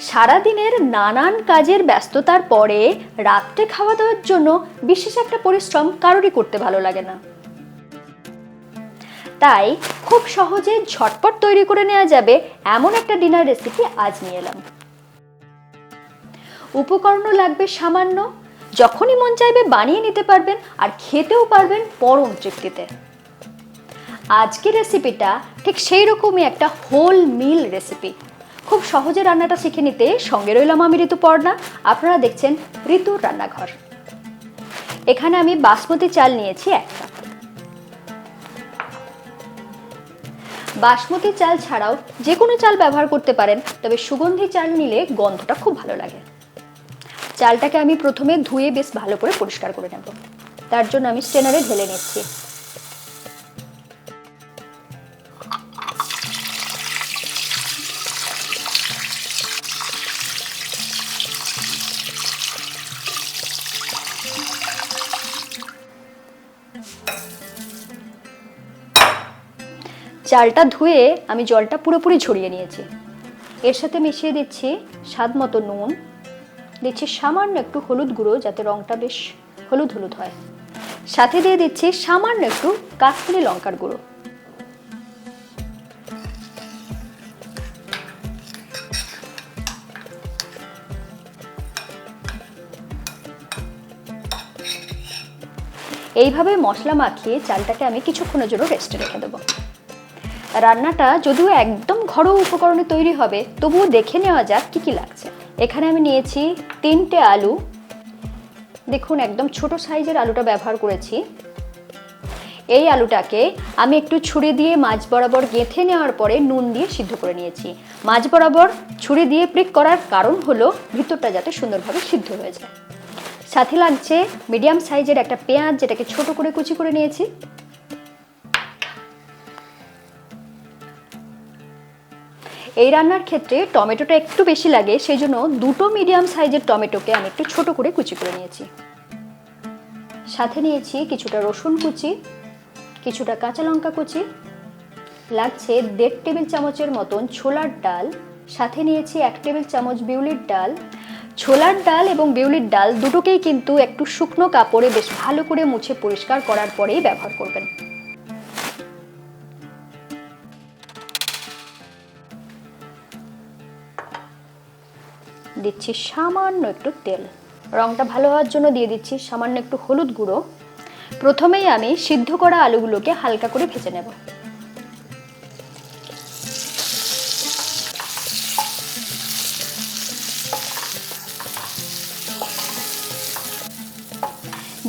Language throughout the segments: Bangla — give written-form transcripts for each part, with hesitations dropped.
সারাদিনের নানান কাজের ব্যস্ততার পরে রাত্রে খাওয়া দাওয়ার জন্য বিশেষ একটা পরিশ্রম কারোরই করতে ভালো লাগে না। তাই খুব সহজে ঝটপট তৈরি করে নেওয়া যাবে এমন একটা ডিনার রেসিপি আজ নিয়ে এলাম। উপকরণও লাগবে সামান্য, যখনই মন চাইবে বানিয়ে নিতে পারবেন আর খেতেও পারবেন পরম তৃপ্তিতে। আজকের রেসিপিটা ঠিক সেই রকমই একটা হোল মিল রেসিপি। খুব সহজে রান্নাটা শিখে নিতে সঙ্গে রইলাম আমি ঋতুপর্ণা। আপনারা দেখছেন ঋতুর রান্নাঘর। এখানে আমি বাসমতি চাল নিয়েছি 1 কাপ। বাসমতি চাল ছাড়াও যে কোনো চাল ব্যবহার করতে পারেন, তবে সুগন্ধি চাল নিলে গন্ধটা খুব ভালো লাগে। চালটাকে আমি প্রথমে ধুয়ে বেশ ভালো করে পরিষ্কার করে নেব। তার জন্য আমি স্ট্রেনারে ঢেলে নিচ্ছি। চালটা ধুয়ে আমি জলটা পুরোপুরি ঝরিয়ে নিয়েছি। এর সাথে মিশিয়ে দিচ্ছি স্বাদ মতো নুন, দিচ্ছি সামান্য একটু হলুদ গুঁড়ো যাতে রংটা বেশ হলুদ হলুদ হয়, সাথে দিয়ে দিচ্ছি সামান্য একটু কাশ্মীরি লঙ্কার গুঁড়ো। এইভাবে মশলা মাখিয়ে চালটাকে আমি কিছুক্ষণের জন্য রেস্টে রেখে দেবো। রান্নাটা যদিও একদম ঘরোয়া উপকরণে তৈরি হবে, তবুও দেখে নেওয়া যাক কি কি লাগছে। এখানে আমি নিয়েছি 3টে আলু। দেখুন একদম ছোট সাইজের আলুটা ব্যবহার করেছি। এই আলুটাকে আমি একটু ছুরি দিয়ে মাঝ বরাবর গেঁথে নেওয়ার পরে নুন দিয়ে সিদ্ধ করে নিয়েছি। মাঝ বরাবর ছুরি দিয়ে প্রিক করার কারণ হলো ভিতরটা যাতে সুন্দরভাবে সিদ্ধ হয়ে যায়। সাথে লাগছে মিডিয়াম সাইজের একটা পেঁয়াজ, যেটাকে ছোট করে কুচি করে নিয়েছি। এই রান্নার ক্ষেত্রে টমেটোটা একটু বেশি লাগে, সেই জন্য 2টো মিডিয়াম সাইজের টমেটোকে আমি একটু ছোট করে কুচি করে নিয়েছি। সাথে নিয়েছি কিছুটা রসুন কুচি, কিছুটা কাঁচা লঙ্কা কুচি, লাগছে 1.5 টেবিল চামচের মতন ছোলার ডাল, সাথে নিয়েছি 1 টেবিল চামচ বিউলির ডাল। ছোলার ডাল এবং বিউলির ডাল দুটোকেই কিন্তু একটু শুকনো কাপড়ে বেশ ভালো করে মুছে পরিষ্কার করার পরেই ব্যবহার করবেন। দিচ্ছি সামান্য একটু তেল, রংটা ভালো হওয়ার জন্য দিয়ে দিচ্ছি সামান্য একটু হলুদ গুঁড়ো। প্রথমেই আমি সিদ্ধ করা আলুগুলোকে হালকা করে ভেজে নেব।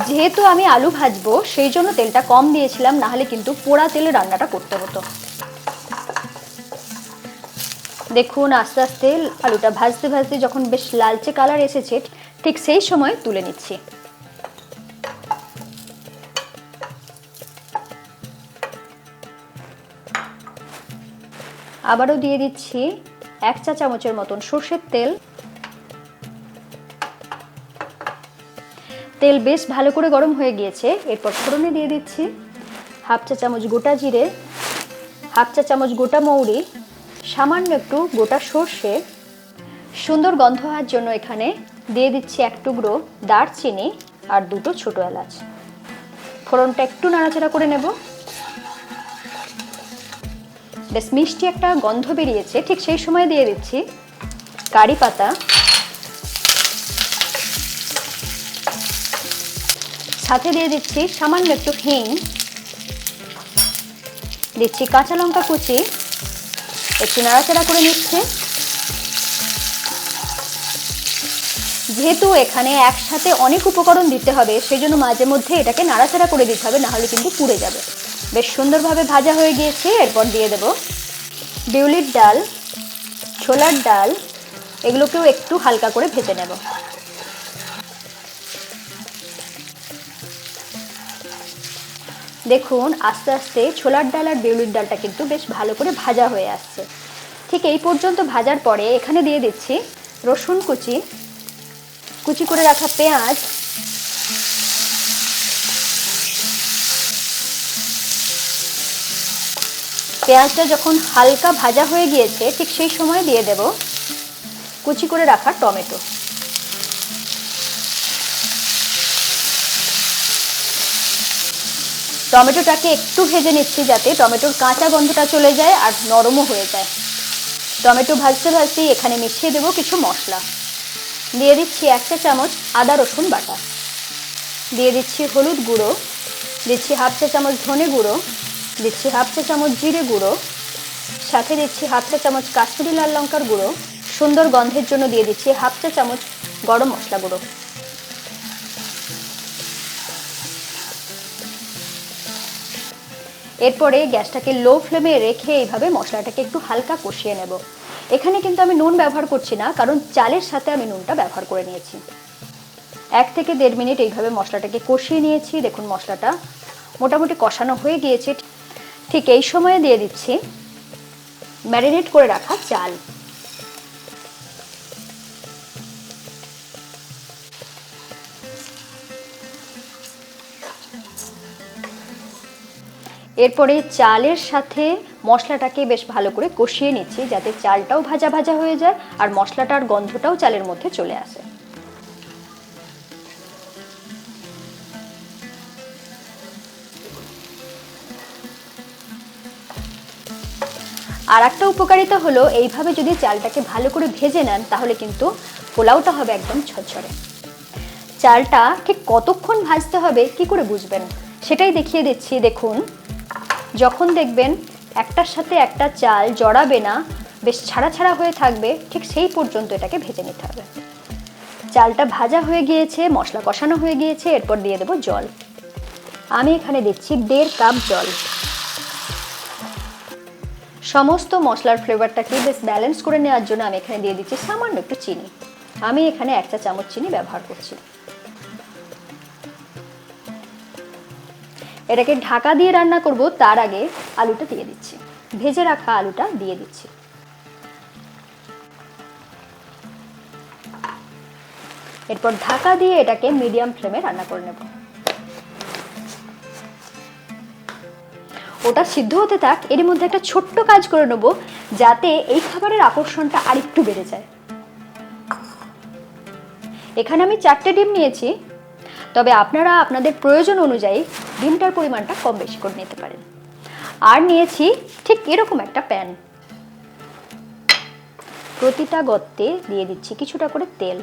যেহেতু আমি আলু ভাজবো সেই জন্য তেলটা কম দিয়েছিলাম, না হলে কিন্তু পোড়া তেলে রান্নাটা করতে হতো। দেখুন আস্তে আস্তে আলুটা ভাজতে ভাজতে যখন বেশ লালচে কালার এসেছে, ঠিক সেই সময় তুলে নিচ্ছি। আবারও দিয়ে দিচ্ছি 1 চা চামচের মতন সর্ষের তেল। তেল বেশ ভালো করে গরম হয়ে গিয়েছে। এরপর ফোড়নে দিয়ে দিচ্ছি 1/2 চা চামচ গোটা জিরে, 1/2 চা চামচ গোটা মৌরি, সামান্য একটু গোটা সর্ষে। সুন্দর গন্ধ হওয়ার জন্য এখানে দিয়ে দিচ্ছি 1 টুকরো দারচিনি আর 2টো ছোট এলাচ। ফোড়নটা একটু নাড়াচাড়া করে নেব। বেশ মিষ্টি একটা গন্ধ বেরিয়েছে, ঠিক সেই সময় দিয়ে দিচ্ছি কারি পাতা, সাথে দিয়ে দিচ্ছি সামান্য একটু হিং, দিচ্ছি কাঁচা লঙ্কা কুচি, একটু নাড়াচাড়া করে নিচ্ছে। যেহেতু এখানে একসাথে অনেক উপকরণ দিতে হবে, সেই জন্য মাঝে মধ্যে এটাকে নাড়াচাড়া করে দিতে হবে, নাহলে কিন্তু পুড়ে যাবে। বেশ সুন্দরভাবে ভাজা হয়ে গিয়েছে। এরপর দিয়ে দেব বিউলির ডাল, ছোলার ডাল, এগুলোকেও একটু হালকা করে ভেজে নেব। দেখুন আস্তে আস্তে ছোলার ডাল আর বিউলির ডালটা কিন্তু বেশ ভালো করে ভাজা হয়ে আসছে। ঠিক এই পর্যন্ত ভাজার পরে এখানে দিয়ে দিচ্ছি রসুন কুচি, কুচি করে রাখা পেঁয়াজ, পেঁয়াজটা যখন হালকা ভাজা হয়ে গিয়েছে, ঠিক সেই সময় দিয়ে দেব কুচি করে রাখা টমেটো, টমেটোটাকে একটু ভেজে নিচ্ছি যাতে টমেটোর কাঁচা গন্ধটা চলে যায় আর নরমও হয়ে যায়। টমেটো ভাজতে ভাজতেই এখানে মিশিয়ে দেবো কিছু মশলা। দিয়ে দিচ্ছি 1 চা চামচ আদা রসুন বাটা, দিয়ে দিচ্ছি হলুদ গুঁড়ো, দিচ্ছি 1/2 চা চামচ ধনে গুঁড়ো, দিচ্ছি 1/2 চা চামচ জিরে গুঁড়ো, সাথে দিচ্ছি 1/2 চা চামচ কাশ্মীরি লাল লঙ্কার গুঁড়ো, সুন্দর গন্ধের জন্য দিয়ে দিচ্ছি 1/2 চা চামচ গরম মশলা গুঁড়ো। এরপরে গ্যাসটাকে লো ফ্লেমে রেখে এইভাবে মশলাটাকে একটু হালকা কষিয়ে নেব। এখানে কিন্তু আমি নুন ব্যবহার করছি না, কারণ চালের সাথে আমি নুনটা ব্যবহার করে নিয়েছি। 1 থেকে 1.5 মিনিট এইভাবে মশলাটাকে কষিয়ে নিয়েছি। দেখুন মশলাটা মোটামুটি কষানো হয়ে গিয়েছে। ঠিক এই সময়ে দিয়ে দিচ্ছি ম্যারিনেট করে রাখা চাল। এরপরে চালের সাথে মশলাটাকে বেশ ভালো করে কষিয়ে নিচ্ছি যাতে চালটাও ভাজা ভাজা হয়ে যায় আর মশলাটার গন্ধটাও চালের মধ্যে চলে আসে। আর একটা উপকারিতা হলো এইভাবে যদি চালটাকে ভালো করে ভেজে নেন তাহলে কিন্তু পোলাওটা হবে একদম ঝরঝরে। চালটা ঠিক কতক্ষণ ভাজতে হবে কি করে বুঝবেন সেটাই দেখিয়ে দিচ্ছি। দেখুন যখন দেখবেন একটার সাথে একটা চাল জড়াবে না, বেশ ছাড়া ছাড়া হয়ে থাকবে, ঠিক সেই পর্যন্ত এটাকে ভেজে নিতে হবে। চালটা ভাজা হয়ে গিয়েছে, মশলা কষানো হয়ে গিয়েছে, এরপর দিয়ে দেবো জল। আমি এখানে দিচ্ছি 1.5 কাপ জল। সমস্ত মশলার ফ্লেভারটাকে বেশ ব্যালেন্স করে নেওয়ার জন্য আমি এখানে দিয়ে দিচ্ছি সামান্য একটু চিনি। আমি এখানে 1 চা চামচ চিনি ব্যবহার করছি। এটাকে ঢাকা দিয়ে রান্না করব, তার আগে আলুটা দিয়ে দিচ্ছি, ভেজে রাখা আলুটা দিয়ে দিচ্ছি। এরপর ঢাকা দিয়ে এটাকে মিডিয়াম ফ্লেমে রান্না করে নেব। ওটা সিদ্ধ হতে থাক, এর মধ্যে একটা ছোট্ট কাজ করে নেব যাতে এই খাবারের আকর্ষণটা আরেকটু বেড়ে যায়। এখানে আমি 4টে ডিম নিয়েছি, তবে আপনারা আপনাদের প্রয়োজন অনুযায়ী ডিমটার পরিমাণটা কম বেশি করে নিতে পারেন। আর নিয়েছি ঠিক এরকম একটা প্যান, প্রতিটা গর্তে দিয়ে দিচ্ছি কিছুটা করে তেল।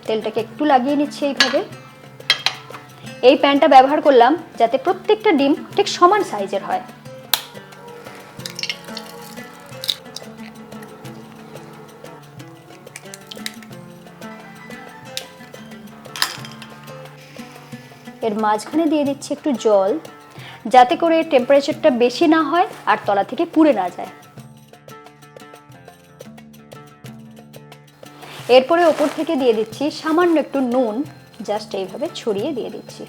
তেলটাকে একটু লাগিয়ে নিচ্ছি এইভাবে। এই প্যানটা ব্যবহার করলাম যাতে প্রত্যেকটা ডিম ঠিক সমান সাইজের হয়। এর মাঝখানে দিয়ে দিচ্ছি একটু জল, যাতে করে টেম্পারেচারটা বেশি না হয় আর তলা থেকে পুড়ে না যায়। এরপরে ওপর থেকে দিয়ে দিচ্ছি সামান্য একটু নুন, জাস্ট এইভাবে ছড়িয়ে দিয়ে দিচ্ছি।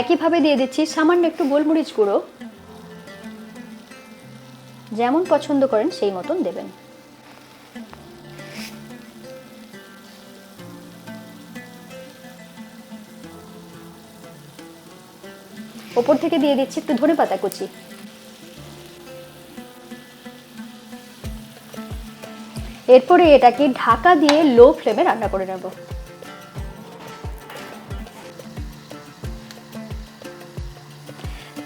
একইভাবে দিয়ে দিচ্ছি সামান্য একটু গোলমরিচ গুঁড়ো, যেমন পছন্দ করেন সেই মতন দেবেন। ওপর থেকে দিয়ে দিচ্ছি একটু ধনেপাতা কুচি। এরপরে এটাকে ঢাকা দিয়ে লো ফ্লেমে রান্না করে নেব।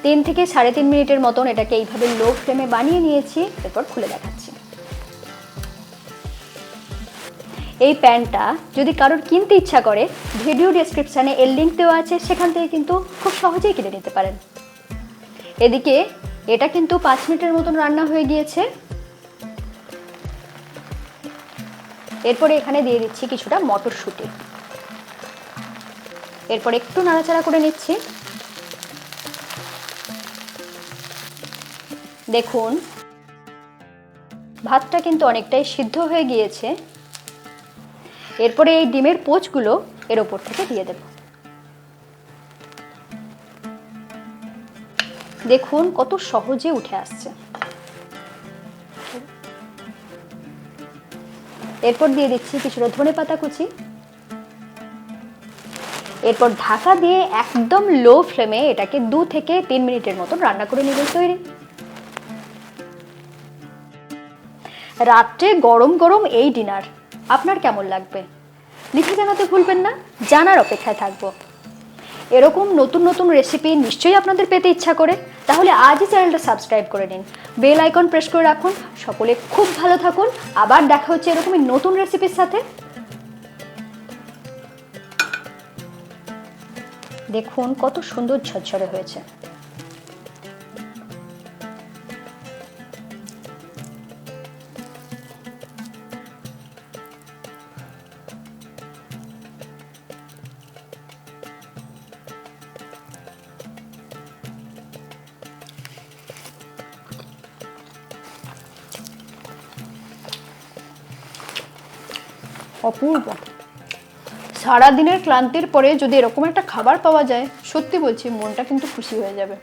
3 থেকে 3.5 মিনিটের মতন এটাকে এইভাবে লো ফ্লেমে বানিয়ে নিয়েছি। এরপর খুলে দেখাচ্ছি। এই প্যানটা যদি কারোর কিনতে ইচ্ছা করে, ভিডিও ডেসক্রিপশনে এর লিংক দেওয়া আছে, সেখান থেকে কিন্তু খুব সহজেই কিনে নিতে পারেন। এদিকে এটা কিন্তু 5 মিনিটের মতন রান্না হয়ে গিয়েছে। এরপরে এখানে দিয়ে দিচ্ছি কিছুটা মটরশুঁটি। এরপর একটু নাড়াচাড়া করে নিচ্ছি। দেখুন ভাতটা কিন্তু অনেকটাই সিদ্ধ হয়ে গিয়েছে। এরপরে এই ডিমের পোচগুলো এর ওপর থেকে দিয়ে দেব। দেখুন কত সহজে উঠে আসছে। এরপর দিয়ে দিচ্ছি কিছুটা ধনেপাতা কুচি। এরপর ঢাকা দিয়ে একদম লো ফ্লেমে এটাকে 2 থেকে 3 মিনিটের মতন রান্না করে নিলেই তৈরি। রাত্রে গরম গরম এই ডিনার আপনার কেমন লাগবে লিখে জানাতে ভুলবেন না, জানার অপেক্ষায় থাকবো। এরকম নতুন নতুন রেসিপি নিশ্চয়ই আপনাদের পেতে ইচ্ছা করে, তাহলে আজই চ্যানেলটা সাবস্ক্রাইব করে নিন, বেল আইকন প্রেস করে রাখুন। সকলে খুব ভালো থাকুন, আবার দেখা হচ্ছে এরকমই নতুন রেসিপির সাথে। দেখুন কত সুন্দর ঝরঝরে হয়েছে। অপূর্ব। সারাদিনের ক্লান্তির পরে যদি এরকম একটা খাবার পাওয়া যায়, সত্যি বলছি মনটা কিন্তু খুশি হয়ে যাবে।